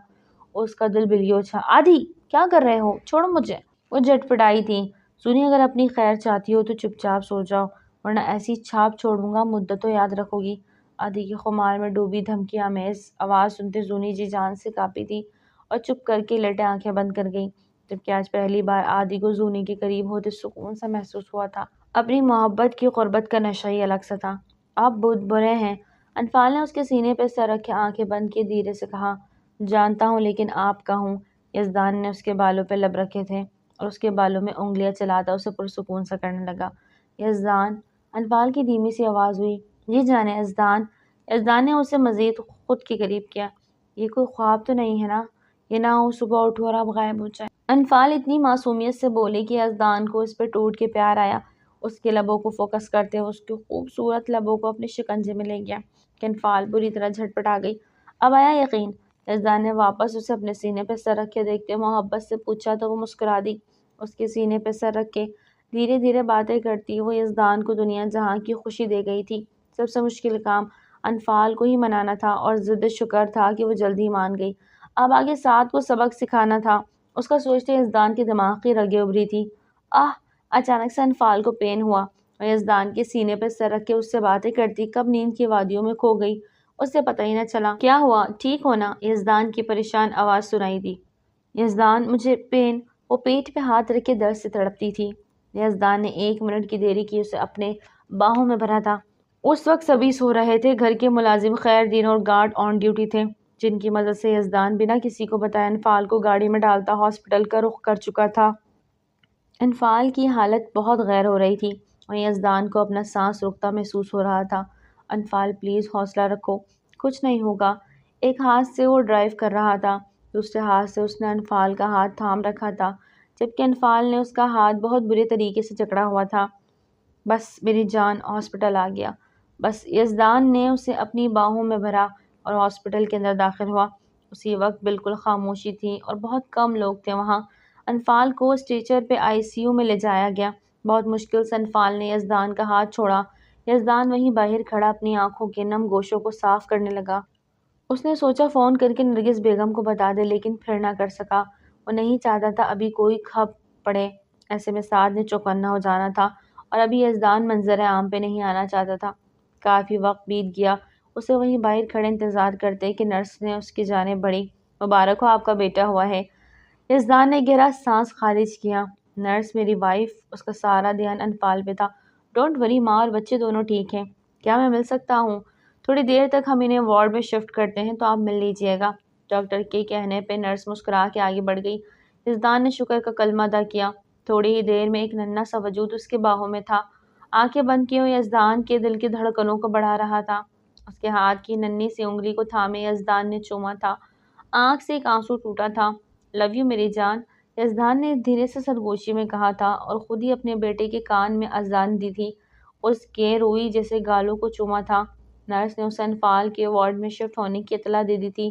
اس کا دل بلیوں اچھا۔ عادی، کیا کر رہے ہو؟ چھوڑو مجھے۔ وہ جھٹ پٹائی تھی۔ زونی، اگر اپنی خیر چاہتی ہو تو چپ چاپ سو جاؤ، ورنہ ایسی چھاپ چھوڑوں گا، مدت تو یاد رکھو گی۔ عادی کی خمار میں ڈوبی دھمکی آمیز آواز سنتے زونی جی جان سے کانپی تھی اور چپ کر کے لیٹے آنکھیں بند کر گئی، جبکہ آج پہلی بار عادی کو زونی کے قریب ہوتے سکون سا محسوس ہوا تھا۔ اپنی محبت کی قربت کا نشہ ہی الگ سا تھا۔ آپ بہت برے ہیں، انفال نے اس کے سینے پہ سر رکھے آنکھیں بند کیے دھیرے سے کہا۔ جانتا ہوں، لیکن آپ کا ہوں۔ یزدان نے اس کے بالوں پہ لب رکھے تھے اور اس کے بالوں میں انگلیاں چلاتا اسے پرسکون سا کرنے لگا۔ یزدان، انفال کی دھیمی سی آواز ہوئی، جی جانے یزدان۔ یزدان نے اسے مزید خود کے قریب کیا۔ یہ کوئی خواب تو نہیں ہے نا؟ یہ نہ ہو صبح اٹھو اور آپ غائب ہو جائیں۔ انفال اتنی معصومیت سے بولی کہ یزدان کو اس پہ ٹوٹ کے پیار آیا۔ اس کے لبوں کو فوکس کرتے ہوئے اس کے خوبصورت لبوں کو اپنے شکنجے میں لے گیا کہ انفال بری طرح جھٹپٹ آ گئی۔ اب آیا یقین؟ یزدان نے واپس اسے اپنے سینے پہ سر رکھ کے دیکھتے محبت سے پوچھا تو وہ مسکرا دی۔ اس کے سینے پہ سر رکھ کے دھیرے دھیرے باتیں کرتی وہ یزدان کو دنیا جہاں کی خوشی دے گئی تھی۔ سب سے مشکل کام انفال کو ہی منانا تھا اور ضد شکر تھا کہ وہ جلدی مان گئی۔ اب آگے ساتھ کو سبق سکھانا تھا۔ اس کا سوچتے یزدان کی دماغ کی رگیں ابھری تھی۔ اچانک سے انفال کو پین ہوا اور یزدان کے سینے پہ سر رکھ کے اس سے باتیں کرتی کب نیند کی وادیوں میں کھو گئی۔ اسے پتہ ہی نہ چلا۔ کیا ہوا؟ ٹھیک ہونا؟ یزدان کی پریشان آواز سنائی دی۔ یزدان مجھے پین۔ وہ پیٹ پہ ہاتھ رکھ کے درد سے تڑپتی تھی۔ یزدان نے 1 منٹ کی دیری کی، اسے اپنے باہوں میں بھرا تھا۔ اس وقت سبھی سو رہے تھے۔ گھر کے ملازم خیر دین اور گارڈ آن ڈیوٹی تھے، جن کی مدد سے یزدان بنا کسی کو بتائے انفال کو گاڑی میں ڈالتا ہاسپٹل کا رخ کر چکا تھا۔ انفال کی حالت بہت غیر ہو رہی تھی اور یزدان کو اپنا سانس رکتا محسوس ہو رہا تھا۔ انفال پلیز حوصلہ رکھو، کچھ نہیں ہوگا۔ ایک ہاتھ سے وہ ڈرائیو کر رہا تھا، دوسرے ہاتھ سے اس نے انفال کا ہاتھ تھام رکھا تھا، جبکہ انفال نے اس کا ہاتھ بہت بری طریقے سے جکڑا ہوا تھا۔ بس میری جان، ہاسپٹل آ گیا۔ بس یزدان نے اسے اپنی باہوں میں بھرا اور ہاسپٹل کے اندر داخل ہوا۔ اسی وقت بالکل خاموشی تھی اور بہت کم لوگ تھے وہاں۔ انفال کو اسٹریچر پہ ICU میں لے جایا گیا۔ بہت مشکل سے انفال نے یزدان کا ہاتھ چھوڑا۔ یزدان وہیں باہر کھڑا اپنی آنکھوں کے نم گوشوں کو صاف کرنے لگا۔ اس نے سوچا فون کر کے نرگس بیگم کو بتا دے، لیکن پھر نہ کر سکا۔ وہ نہیں چاہتا تھا ابھی کوئی خبر پڑے۔ ایسے میں سعد نے چوکنا ہو جانا تھا اور ابھی یزدان منظر عام پہ نہیں آنا چاہتا تھا۔ کافی وقت بیت گیا اسے وہیں باہر کھڑے انتظار کرتے کہ نرس نے اس کی جانب بڑھی۔ مبارک ہو، آپ کا بیٹا ہوا ہے۔ یزدان نے گہرا سانس خارج کیا۔ نرس میری وائف۔ اس کا سارا دھیان انفال پہ تھا۔ ڈونٹ وری ماں اور بچے دونوں ٹھیک ہیں۔ کیا میں مل سکتا ہوں؟ تھوڑی دیر تک ہم انہیں وارڈ میں شفٹ کرتے ہیں تو آپ مل لیجیے گا۔ ڈاکٹر کے کہنے پہ نرس مسکرا کے آگے بڑھ گئی۔ یزدان نے شکر کا کلمہ ادا کیا۔ تھوڑی ہی دیر میں ایک ننھا سا وجود اس کے باہوں میں تھا۔ آنکھیں بند کیے ہوئے یزدان کے دل کی دھڑکنوں کو بڑھا رہا تھا۔ اس کے ہاتھ کی ننھی سی انگلی کو تھامے یزدان نے چوما تھا۔ آنکھ سے ایک آنسو ٹوٹا تھا۔ لو یو میری جان، یزدان نے دھیرے سے سرگوشی میں کہا تھا اور خود ہی اپنے بیٹے کے کان میں اذان دی تھی۔ اس کے روئی جیسے گالوں کو چوما تھا۔ نرس نے اسے انفال کے وارڈ میں شفٹ ہونے کی اطلاع دے دی تھی۔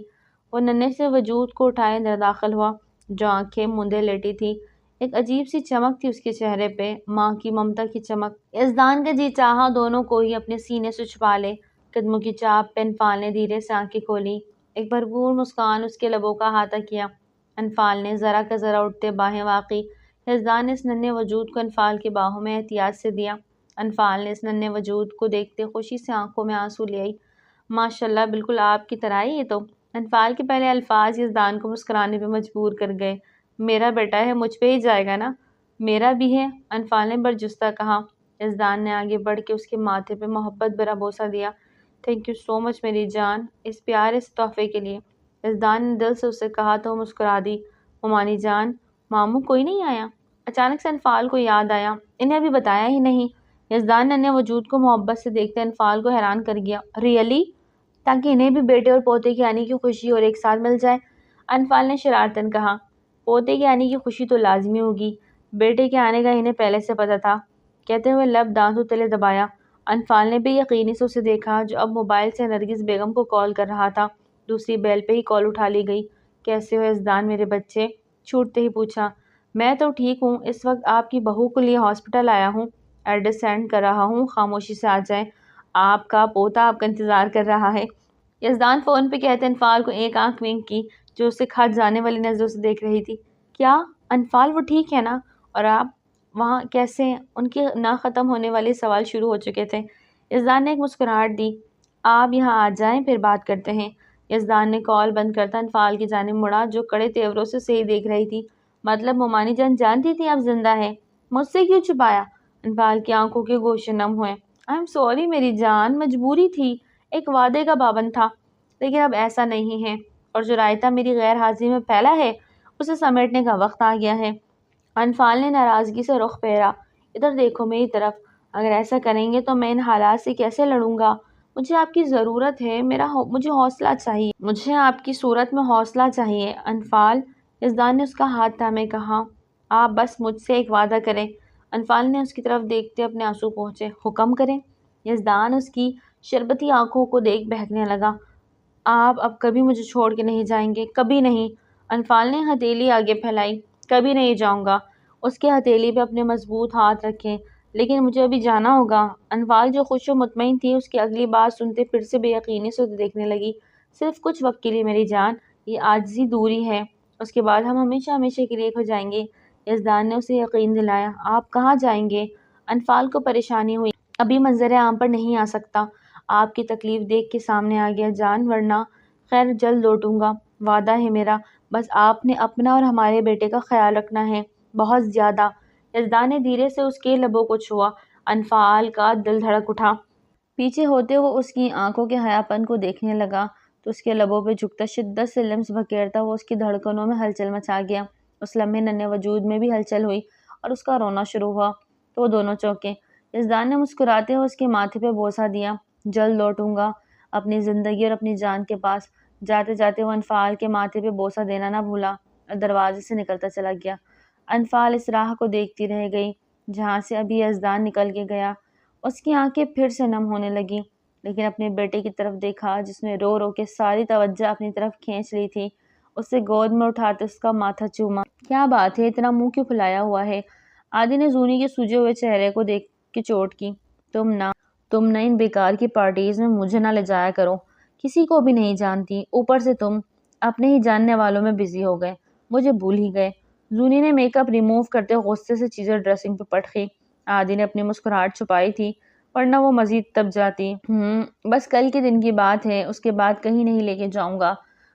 وہ ننھے سے وجود کو اٹھائے اندر داخل ہوا، جو آنکھیں مندے لیٹی تھی۔ ایک عجیب سی چمک تھی اس کے چہرے پہ، ماں کی ممتا کی چمک۔ یزدان کا جی چاہا دونوں کو ہی اپنے سینے سے چھپا لے۔ قدموں کی چاپ پہ انفال نے دھیرے سے آنکھیں کھولی۔ ایک بھرپور مسکان اس کے لبوں کا احاطہ کیا۔ انفال نے ذرا کا ذرا اٹھتے باہیں واقعی۔ یزدان نے اس ننھے وجود کو انفال کے باہوں میں احتیاط سے دیا۔ انفال نے اس ننھے وجود کو دیکھتے خوشی سے آنکھوں میں آنسو لے آئی۔ ماشاءاللہ، بالکل آپ کی طرح ہی یہ تو۔ انفال کے پہلے الفاظ یزدان کو مسکرانے پہ مجبور کر گئے۔ میرا بیٹا ہے، مجھ پہ ہی جائے گا نا؟ میرا بھی ہے، انفال نے برجستہ کہا۔ یزدان نے آگے بڑھ کے اس کے ماتھے پہ محبت بھرا بوسہ دیا۔ تھینک یو سو مچ میری جان، اس پیارے سے تحفے کے لیے۔ یزدان نے دل سے اسے کہا تو وہ مسکرا دی۔ ممانی جان، ماموں کوئی نہیں آیا؟ اچانک سے انفال کو یاد آیا، انہیں ابھی بتایا ہی نہیں۔ یزدان نے ننھے وجود کو محبت سے دیکھتے انفال کو حیران کر گیا۔ ریئلی؟ تاکہ انہیں بھی بیٹے اور پوتے کے آنے کی خوشی اور ایک ساتھ مل جائے؟ انفال نے شرارتاً کہا۔ پوتے کے آنے کی خوشی تو لازمی ہوگی، بیٹے کے آنے کا انہیں پہلے سے پتہ تھا، کہتے ہوئے لب دانتوں تلے دبایا۔ انفال نے بے یقینی سے اسے دیکھا، جو اب موبائل سے نرگس بیگم کو کال کر رہا تھا۔ دوسری بیل پہ ہی کال اٹھا لی گئی۔ کیسے ہو یزدان میرے بچے؟ چھوٹتے ہی پوچھا۔ میں تو ٹھیک ہوں، اس وقت آپ کی بہو کے لیے ہاسپٹل آیا ہوں، ایڈریس سینڈ کر رہا ہوں، خاموشی سے آ جائیں، آپ کا پوتا آپ کا انتظار کر رہا ہے۔ یزدان فون پہ کہتے انفال کو ایک آنکھ ونک کی، جو اسے کھٹ جانے والی نظروں سے دیکھ رہی تھی۔ کیا انفال، وہ ٹھیک ہے نا؟ اور آپ وہاں کیسے ہیں؟ ان کے نہ ختم ہونے والے سوال شروع ہو چکے تھے۔ یزدان نے ایک مسکراہٹ دی۔ آپ یہاں آ جائیں، پھر بات کرتے ہیں۔ یزدان نے کال بند کرتا انفال کی جانب مڑا، جو کڑے تیوروں سے اسے ہی دیکھ رہی تھی۔ مطلب ممانی جان جانتی تھی آپ زندہ ہیں؟ مجھ سے کیوں چھپایا؟ انفال کی آنکھوں کے گوشے نم ہوئے۔ آئی ایم سوری میری جان، مجبوری تھی، ایک وعدے کا پابند تھا، لیکن اب ایسا نہیں ہے، اور جو رائتا میری غیر حاضری میں پھیلا ہے اسے سمیٹنے کا وقت آ گیا ہے۔ انفال نے ناراضگی سے رخ پھیرا۔ ادھر دیکھو میری طرف۔ اگر ایسا کریں گے تو میں ان حالات سے کیسے لڑوں گا؟ مجھے آپ کی ضرورت ہے، مجھے حوصلہ چاہیے، مجھے آپ کی صورت میں حوصلہ چاہیے۔ انفال، یزدان نے اس کا ہاتھ تھامے کہا، آپ بس مجھ سے ایک وعدہ کریں۔ انفال نے اس کی طرف دیکھتے اپنے آنسو پہنچے۔ حکم کریں؟ یزدان اس کی شربتی آنکھوں کو دیکھ بہکنے لگا۔ آپ اب کبھی مجھے چھوڑ کے نہیں جائیں گے، کبھی نہیں۔ انفال نے ہتھیلی آگے پھیلائی۔ کبھی نہیں جاؤں گا۔ اس کے ہتھیلی پہ اپنے مضبوط ہاتھ رکھے۔ لیکن مجھے ابھی جانا ہوگا۔ انفال جو خوش و مطمئن تھی، اس کی اگلی بات سنتے پھر سے بے یقینی سے دیکھنے لگی۔ صرف کچھ وقت کے لیے میری جان، یہ عاجزی دوری ہے، اس کے بعد ہم ہمیشہ ہمیشہ کے لیے ایک ہو جائیں گے۔ یزدان نے اسے یقین دلایا۔ آپ کہاں جائیں گے؟ انفال کو پریشانی ہوئی۔ ابھی منظر عام پر نہیں آ سکتا۔ آپ کی تکلیف دیکھ کے سامنے آ گیا جان، ورنہ خیر جلد لوٹوں گا، وعدہ ہے میرا۔ بس آپ نے اپنا اور ہمارے بیٹے کا خیال رکھنا ہے، بہت زیادہ۔ یزدان نے دھیرے سے اس کے لبوں کو چھوا۔ انفال کا دل دھڑک اٹھا۔ پیچھے ہوتے وہ اس کی آنکھوں کے حیا پن کو دیکھنے لگا تو اس کے لبوں پہ جھکتا شدت سے لمس بکیرتا وہ اس کی دھڑکنوں میں ہلچل مچا گیا۔ اس لمحے ننھے وجود میں بھی ہلچل ہوئی اور اس کا رونا شروع ہوا تو وہ دونوں چونکے۔ یزدان نے مسکراتے ہوئے اس کے ماتھے پہ بوسہ دیا۔ جلد لوٹوں گا، اپنی زندگی اور اپنی جان کے پاس۔ جاتے جاتے وہ انفال کے ماتھے پہ بوسہ دینا نہ بھولا اور دروازے سے نکلتا چلا گیا۔ انفال اس راہ کو دیکھتی رہ گئی جہاں سے ابھی یزدان نکل کے گیا۔ اس کی آنکھیں پھر سے نم ہونے لگیں، لیکن اپنے بیٹے کی طرف دیکھا جس نے رو رو کے ساری توجہ اپنی طرف کھینچ لی تھی۔ اسے گود میں اٹھاتے اس کا ماتھا چوما۔ کیا بات ہے، اتنا منہ کیوں پھلایا ہوا ہے؟ عادی نے زونی کے سوجے ہوئے چہرے کو دیکھ کے چوٹ کی۔ تم نہ ان بیکار کی پارٹیز میں مجھے نہ لے جایا کرو، کسی کو بھی نہیں جانتی، اوپر سے تم اپنے ہی جاننے والوں میں بزی ہو گئے، مجھے بھول ہی گئے۔ زونی نے میک اپ ریموو کرتے غصے سے چیزیں ڈریسنگ پہ پٹکی۔ عادی نے اپنی مسکراہٹ چھپائی تھی ورنہ وہ مزید تب جاتی۔ بس کل کے دن کی بات ہے، اس کے بعد کہیں نہیں لے کے جاؤں گا۔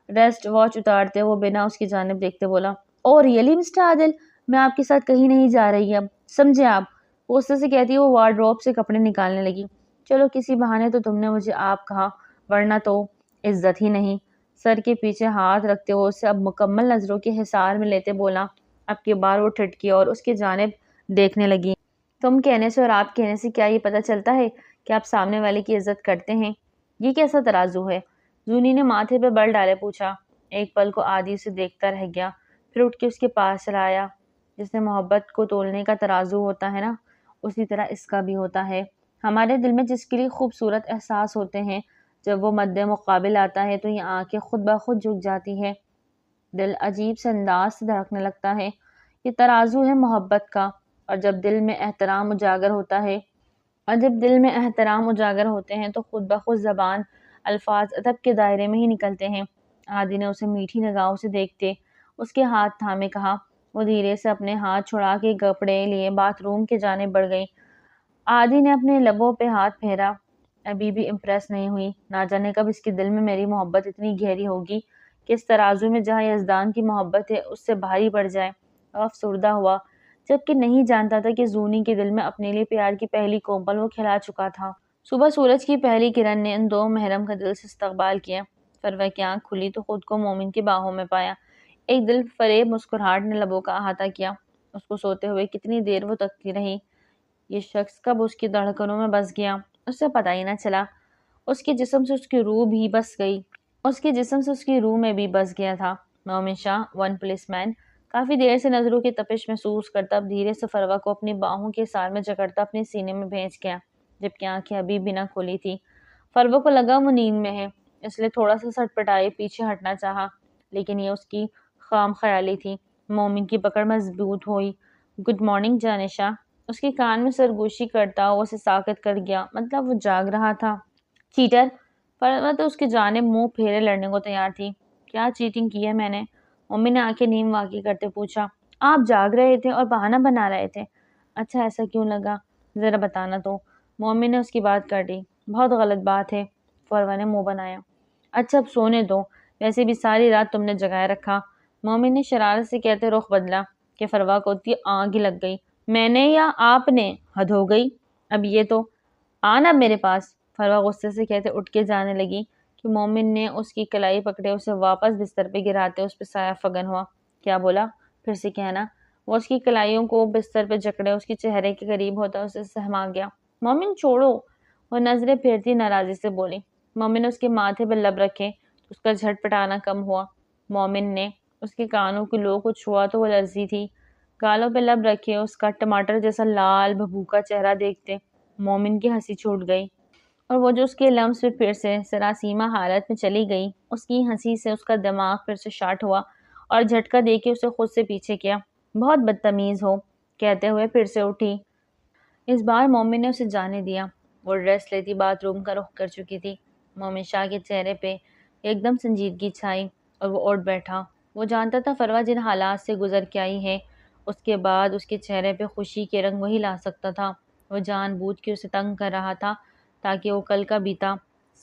ریسٹ واچ اتارتے وہ بنا اس کی جانب دیکھتے بولا، او ریئلی مسٹر عادل، میں آپ کے ساتھ کہیں نہیں جا رہی اب، سمجھے آپ؟ غصے سے کہتی وہ وارڈروب سے کپڑے نکالنے لگی۔ چلو کسی بہانے تو تم نے مجھے آپ کہا، ورنہ تو عزت ہی نہیں۔ سر کے پیچھے ہاتھ رکھتے ہوئے اسے اب مکمل نظروں کے حصار میں لیتے بولا۔ اب کی بار وہ ٹھٹکی اور اس کی جانب دیکھنے لگی۔ تم کہنے سے اور آپ کہنے سے کیا یہ پتہ چلتا ہے کہ آپ سامنے والے کی عزت کرتے ہیں؟ یہ کیسا ترازو ہے؟ زونی نے ماتھے پہ بل ڈالے پوچھا۔ ایک پل کو عادی اسے دیکھتا رہ گیا، پھر اٹھ کے اس کے پاس چلا آیا۔ جس میں محبت کو تولنے کا ترازو ہوتا ہے نا، اسی طرح اس کا بھی ہوتا ہے۔ ہمارے دل میں جس کے لیے خوبصورت احساس ہوتے ہیں، جب وہ مد مقابل آتا ہے تو یہ آنکھیں خود بخود جھک جاتی ہے، دل عجیب سے انداز سے دھڑکنے لگتا ہے۔ یہ ترازو ہے محبت کا، اور جب دل میں احترام اجاگر ہوتے ہیں تو خود بخود زبان الفاظ ادب کے دائرے میں ہی نکلتے ہیں۔ عادی نے اسے میٹھی نگاہوں سے دیکھتے اس کے ہاتھ تھامے کہا۔ وہ دھیرے سے اپنے ہاتھ چھڑا کے کپڑے لیے باتھ روم کے جانب بڑھ گئی۔ عادی نے اپنے لبوں پہ ہاتھ پھیرا۔ ابھی بھی امپریس نہیں ہوئی، نہ جانے کب اس کے دل میں میری محبت اتنی گہری ہوگی کہ اس ترازو میں جہاں یزدان کی محبت ہے اس سے بھاری پڑ جائے۔ افسردہ ہوا، جبکہ نہیں جانتا تھا کہ زونی کے دل میں اپنے لیے پیار کی پہلی کومپل وہ کھلا چکا تھا۔ صبح سورج کی پہلی کرن نے ان دو محرم کا دل سے استقبال کیا۔ فروہ کی آنکھ کھلی تو خود کو مومن کی باہوں میں پایا۔ ایک دل فریب مسکراہٹ نے لبوں کا احاطہ کیا۔ اس کو سوتے ہوئے کتنی دیر وہ تکتی رہی۔ یہ شخص کب اس کی دھڑکنوں میں بس گیا، اسے پتہ ہی نہ چلا۔ اس کے جسم سے اس کی روح میں بھی بس گیا تھا۔ مومن شاہ، ون پولیس مین، کافی دیر سے نظروں کی تپش محسوس کرتا اب دھیرے سے فروہ کو اپنی باہوں کے حصار میں جکڑتا اپنے سینے میں بھیج گیا، جبکہ آنکھیں ابھی بھی نہ کھلی تھی۔ فروہ کو لگا وہ نیند میں ہے، اس لیے تھوڑا سا سٹ پٹائے پیچھے ہٹنا چاہا، لیکن یہ اس کی خام خیالی تھی۔ مومن کی پکڑ مضبوط ہوئی۔ گڈ مارننگ جانشاہ، اس کے کان میں سرگوشی کرتا وہ اسے ساکت کر گیا، مطلب وہ جاگ رہا تھا۔ چیٹر! فروہ تو اس کی جانب منہ پھیرے لڑنے کو تیار تھی۔ کیا چیٹنگ کی ہے میں نے؟ مومن نے آنکھیں نیم واقع کرتے پوچھا۔ آپ جاگ رہے تھے اور بہانہ بنا رہے تھے۔ اچھا، ایسا کیوں لگا؟ ذرا بتانا تو۔ مومن نے اس کی بات کاٹی۔ بہت غلط بات ہے، فروہ نے منہ بنایا۔ اچھا اب سونے دو، ویسے بھی ساری رات تم نے جگائے رکھا۔ مومن نے شرارت سے کہتے رخ بدلا کہ فروہ کو اتنی آگ ہی لگ گئی۔ میں نے یا آپ نے؟ حد ہو گئی۔ اب یہ تو آنا میرے پاس، فروہ غصے سے کہتے اٹھ کے جانے لگی کہ مومن نے اس کی کلائی پکڑے اسے واپس بستر پہ گراتے اس پہ سایہ فگن ہوا۔ کیا بولا؟ پھر سے کہنا۔ وہ اس کی کلائیوں کو بستر پہ جکڑے اس کے چہرے کے قریب ہوتا اسے سہما گیا۔ مومن چھوڑو، وہ نظریں پھیرتی ناراضی سے بولی۔ مومن نے اس کے ماتھے پر لب رکھے تو اس کا جھٹ پٹانا کم ہوا۔ مومن نے اس کے کانوں کی لو کو چھوا تو وہ لرزی تھی۔ گالوں پہ لب رکھے اس کا ٹماٹر جیسا لال بھبوکا چہرہ دیکھتے مومن کی ہنسی چھوٹ گئی، اور وہ جو اس کے لمس پھر سے سراسیمہ حالت میں چلی گئی، اس کی ہنسی سے اس کا دماغ پھر سے شاٹ ہوا اور جھٹکا دے کے اسے خود سے پیچھے کیا۔ بہت بدتمیز ہو، کہتے ہوئے پھر سے اٹھی۔ اس بار مومن نے اسے جانے دیا۔ وہ ڈریس لیتی باتھ روم کا رخ کر چکی تھی۔ مومن شاہ کے چہرے پہ ایک دم سنجیدگی چھائی اور وہ اٹھ بیٹھا۔ وہ جانتا تھا فروا جن حالات سے گزر کے آئی ہے، اس کے بعد اس کے چہرے پہ خوشی کے رنگ وہی لا سکتا تھا۔ وہ جان بوجھ کے اسے تنگ کر رہا تھا تاکہ وہ کل کا بیتا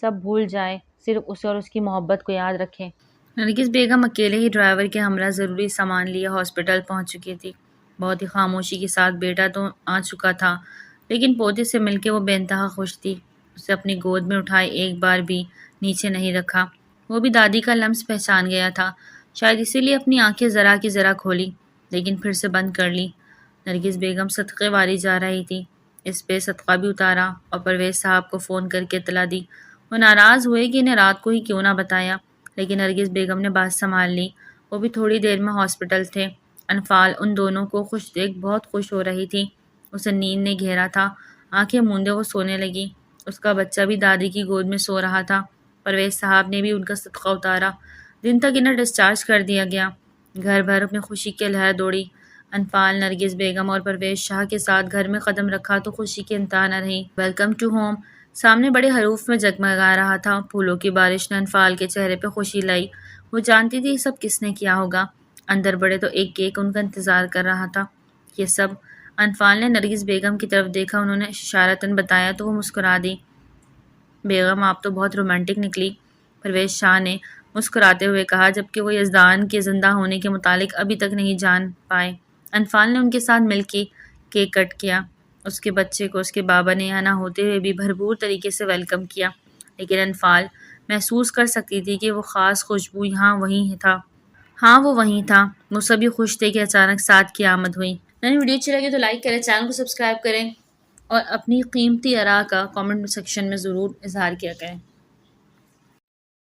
سب بھول جائے، صرف اسے اور اس کی محبت کو یاد رکھے۔ نرگس بیگم اکیلے ہی ڈرائیور کے ہمراہ ضروری سامان لیے ہاسپٹل پہنچ چکی تھی۔ بہت ہی خاموشی کے ساتھ بیٹا تو آ چکا تھا، لیکن پوتے سے مل کے وہ بے انتہا خوش تھی۔ اسے اپنی گود میں اٹھائے ایک بار بھی نیچے نہیں رکھا۔ وہ بھی دادی کا لمس پہچان گیا تھا، شاید اسی لیے اپنی آنکھیں ذرا کی ذرا کھولی، لیکن پھر سے بند کر لی۔ نرگس بیگم صدقے والی جا رہی تھی۔ اس پہ صدقہ بھی اتارا اور پرویز صاحب کو فون کر کے اطلاع دی۔ وہ ناراض ہوئے کہ انہیں رات کو ہی کیوں نہ بتایا، لیکن نرگس بیگم نے بات سنبھال لی۔ وہ بھی تھوڑی دیر میں ہاسپٹل تھے۔ انفال ان دونوں کو خوش دیکھ بہت خوش ہو رہی تھی۔ اسے نیند نے گھیرا تھا، آنکھیں موندے وہ سونے لگی۔ اس کا بچہ بھی دادی کی گود میں سو رہا تھا۔ پرویز صاحب نے بھی ان کا صدقہ اتارا۔ دن تک انہیں ڈسچارج کر دیا گیا۔ گھر بھر میں خوشی کی لہر دوڑی۔ انفال نرگس بیگم اور پرویز شاہ کے ساتھ گھر میں قدم رکھا تو خوشی کی انتہا نہ رہی۔ ویلکم ٹو ہوم سامنے بڑے حروف میں جگمگا رہا تھا۔ پھولوں کی بارش نے انفال کے چہرے پہ خوشی لائی۔ وہ جانتی تھی یہ سب کس نے کیا ہوگا۔ اندر بڑے تو ایک کیک ان کا انتظار کر رہا تھا۔ یہ سب انفال نے نرگس بیگم کی طرف دیکھا، انہوں نے اشارتاً بتایا تو وہ مسکرا دی۔ بیگم آپ تو بہت رومانٹک نکلی، پرویز شاہ نے مسکراتے ہوئے کہا، جبکہ وہ یزدان کے زندہ ہونے کے متعلق ابھی تک نہیں جان پائے۔ انفال نے ان کے ساتھ مل کے کیک کٹ کیا۔ اس کے بچے کو اس کے بابا نے یہاں نہ ہوتے ہوئے بھی بھرپور طریقے سے ویلکم کیا، لیکن انفال محسوس کر سکتی تھی کہ وہ خاص خوشبو یہاں وہیں تھا۔ ہاں وہ وہیں تھا۔ وہ سبھی خوش تھے کہ اچانک ساتھ کی آمد ہوئی۔ میں ویڈیو اچھی لگے تو لائک کریں، چینل کو سبسکرائب کریں اور اپنی قیمتی آراء کا کامنٹ سیکشن میں ضرور اظہار کیا کریں۔